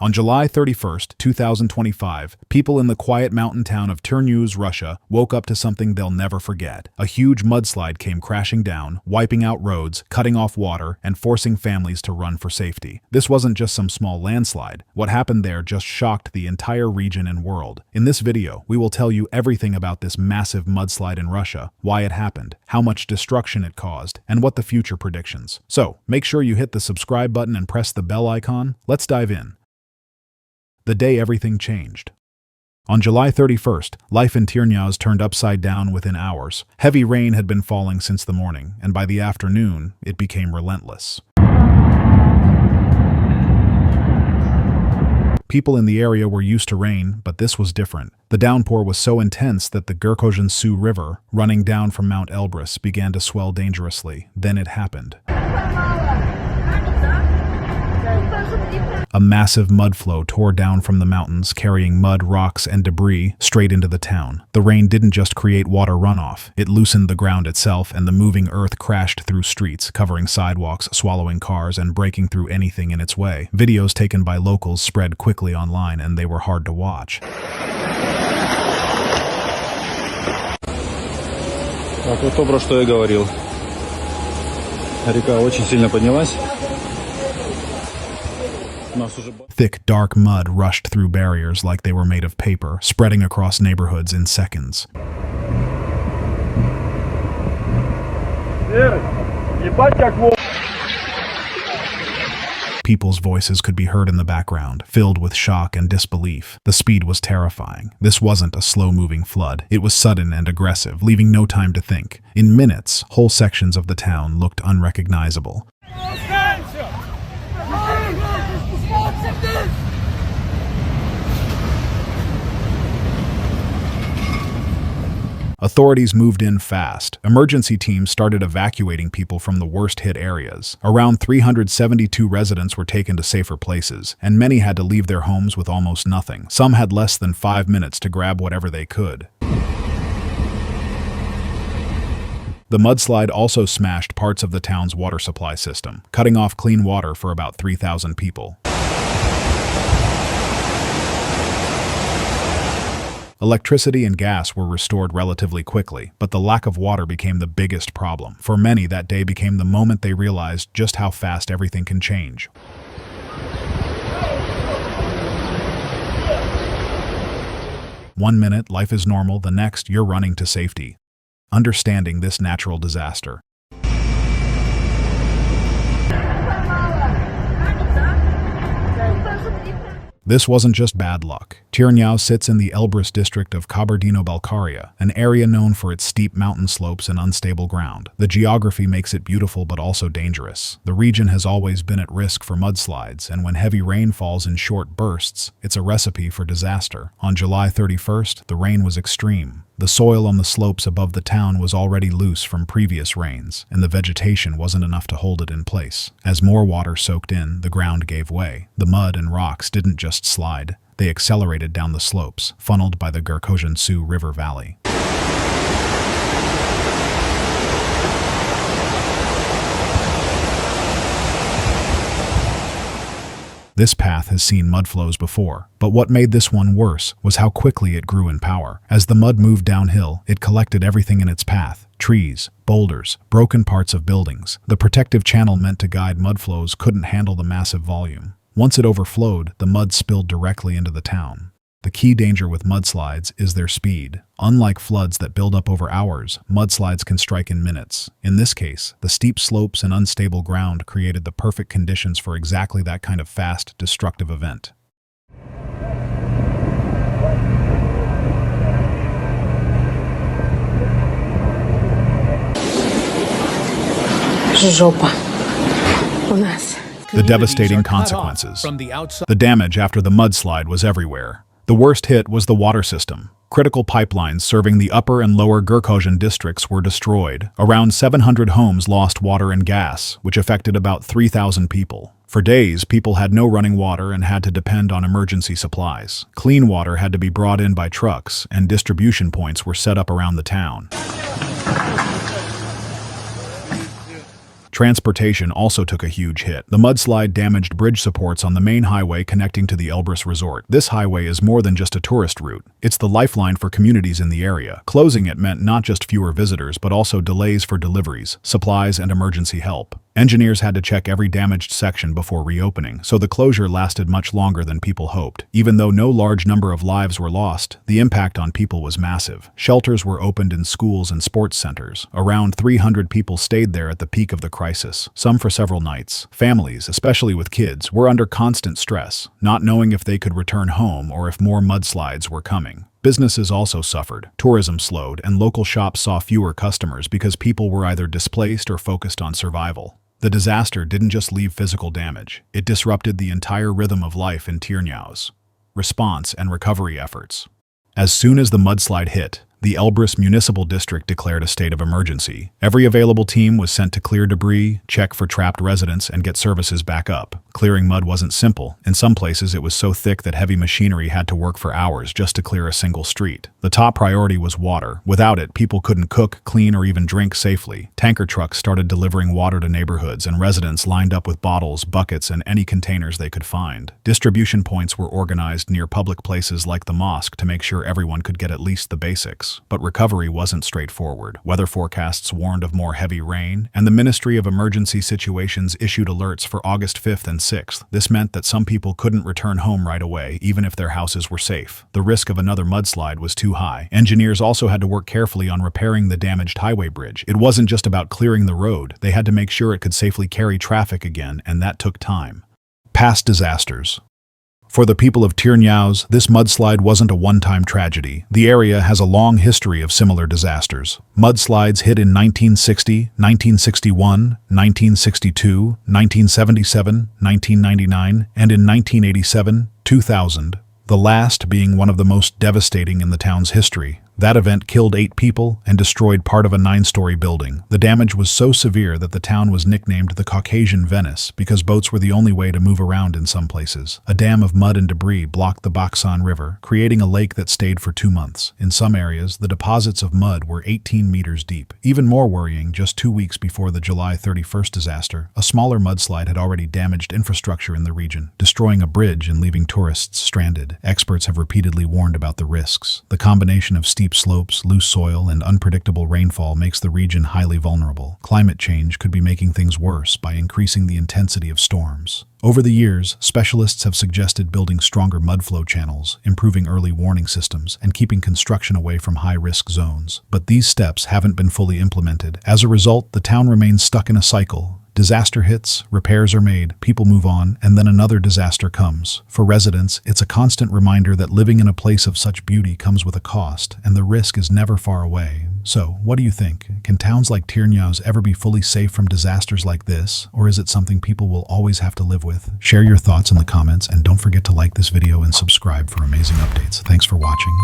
On July 31st, 2025, people in the quiet mountain town of Tyrnyauz, Russia, woke up to something they'll never forget. A huge mudslide came crashing down, wiping out roads, cutting off water, and forcing families to run for safety. This wasn't just some small landslide. What happened there just shocked the entire region and world. In this video, we will tell you everything about this massive mudslide in Russia, why it happened, how much destruction it caused, and what the future predictions. So, make sure you hit the subscribe button and press the bell icon. Let's dive in. The day everything changed. On July 31st, life in Tyrnyauz turned upside down within hours. Heavy rain had been falling since the morning, and by the afternoon, it became relentless. People in the area were used to rain, but this was different. The downpour was so intense that the Gerkhozhan-Su River, running down from Mount Elbrus, began to swell dangerously. Then it happened. A massive mudflow tore down from the mountains, carrying mud, rocks, and debris straight into the town. The rain didn't just create water runoff, it loosened the ground itself, and the moving earth crashed through streets, covering sidewalks, swallowing cars, and breaking through anything in its way. Videos taken by locals spread quickly online, and they were hard to watch. Так, вот то, про что я говорил. Река очень сильно поднялась. Thick, dark mud rushed through barriers like they were made of paper, spreading across neighborhoods in seconds. People's voices could be heard in the background, filled with shock and disbelief. The speed was terrifying. This wasn't a slow-moving flood. It was sudden and aggressive, leaving no time to think. In minutes, whole sections of the town looked unrecognizable. Authorities moved in fast. Emergency teams started evacuating people from the worst-hit areas. Around 372 residents were taken to safer places, and many had to leave their homes with almost nothing. Some had less than 5 minutes to grab whatever they could. The mudslide also smashed parts of the town's water supply system, cutting off clean water for about 3,000 people. Electricity and gas were restored relatively quickly, but the lack of water became the biggest problem. For many, that day became the moment they realized just how fast everything can change. One minute, life is normal, the next, you're running to safety. Understanding this natural disaster. This wasn't just bad luck. Tyrnyauz sits in the Elbrus district of Kabardino-Balkaria, an area known for its steep mountain slopes and unstable ground. The geography makes it beautiful but also dangerous. The region has always been at risk for mudslides, and when heavy rain falls in short bursts, it's a recipe for disaster. On July 31st, the rain was extreme. The soil on the slopes above the town was already loose from previous rains, and the vegetation wasn't enough to hold it in place. As more water soaked in, the ground gave way. The mud and rocks didn't just slide, they accelerated down the slopes, funneled by the Gerkhozhan-Su River valley. This path has seen mudflows before, but what made this one worse was how quickly it grew in power. As the mud moved downhill, it collected everything in its path: trees, boulders, broken parts of buildings. The protective channel meant to guide mudflows couldn't handle the massive volume. Once it overflowed, the mud spilled directly into the town. The key danger with mudslides is their speed. Unlike floods that build up over hours, mudslides can strike in minutes. In this case, the steep slopes and unstable ground created the perfect conditions for exactly that kind of fast, destructive event. The devastating consequences. The damage after the mudslide was everywhere. The worst hit was the water system. Critical pipelines serving the upper and lower Gerkhozhan districts were destroyed. Around 700 homes lost water and gas, which affected about 3,000 people. For days, people had no running water and had to depend on emergency supplies. Clean water had to be brought in by trucks, and distribution points were set up around the town. Transportation also took a huge hit. The mudslide damaged bridge supports on the main highway connecting to the Elbrus resort. This highway is more than just a tourist route. It's the lifeline for communities in the area. Closing it meant not just fewer visitors, but also delays for deliveries, supplies, and emergency help. Engineers had to check every damaged section before reopening, so the closure lasted much longer than people hoped. Even though no large number of lives were lost, the impact on people was massive. Shelters were opened in schools and sports centers. Around 300 people stayed there at the peak of the crisis, some for several nights. Families, especially with kids, were under constant stress, not knowing if they could return home or if more mudslides were coming. Businesses also suffered. Tourism slowed, and local shops saw fewer customers because people were either displaced or focused on survival. The disaster didn't just leave physical damage, it disrupted the entire rhythm of life in Tyrnyauz. Response and recovery efforts. As soon as the mudslide hit, the Elbrus Municipal District declared a state of emergency. Every available team was sent to clear debris, check for trapped residents, and get services back up. Clearing mud wasn't simple. In some places, it was so thick that heavy machinery had to work for hours just to clear a single street. The top priority was water. Without it, people couldn't cook, clean, or even drink safely. Tanker trucks started delivering water to neighborhoods, and residents lined up with bottles, buckets, and any containers they could find. Distribution points were organized near public places like the mosque to make sure everyone could get at least the basics. But recovery wasn't straightforward. Weather forecasts warned of more heavy rain, and the Ministry of Emergency Situations issued alerts for August 5th and 6th. This meant that some people couldn't return home right away, even if their houses were safe. The risk of another mudslide was too high. Engineers also had to work carefully on repairing the damaged highway bridge. It wasn't just about clearing the road. They had to make sure it could safely carry traffic again, and that took time. Past disasters. For the people of Tyrnyauz, this mudslide wasn't a one-time tragedy. The area has a long history of similar disasters. Mudslides hit in 1960, 1961, 1962, 1977, 1999, and in 1987, 2000, the last being one of the most devastating in the town's history. That event killed 8 people and destroyed part of a 9-story building. The damage was so severe that the town was nicknamed the Caucasian Venice because boats were the only way to move around in some places. A dam of mud and debris blocked the Gerkhozhan-Su River, creating a lake that stayed for 2 months. In some areas, the deposits of mud were 18 meters deep. Even more worrying, just 2 weeks before the July 31st disaster, a smaller mudslide had already damaged infrastructure in the region, destroying a bridge and leaving tourists stranded. Experts have repeatedly warned about the risks. The combination of steep slopes, loose soil, and unpredictable rainfall makes the region highly vulnerable. Climate change could be making things worse by increasing the intensity of storms. Over the years, specialists have suggested building stronger mudflow channels, improving early warning systems, and keeping construction away from high-risk zones. But these steps haven't been fully implemented. As a result, the town remains stuck in a cycle. Disaster hits, repairs are made, people move on, and then another disaster comes. For residents, it's a constant reminder that living in a place of such beauty comes with a cost, and the risk is never far away. So, what do you think? Can towns like Tyrnyauz ever be fully safe from disasters like this, or is it something people will always have to live with? Share your thoughts in the comments, and don't forget to like this video and subscribe for amazing updates. Thanks for watching.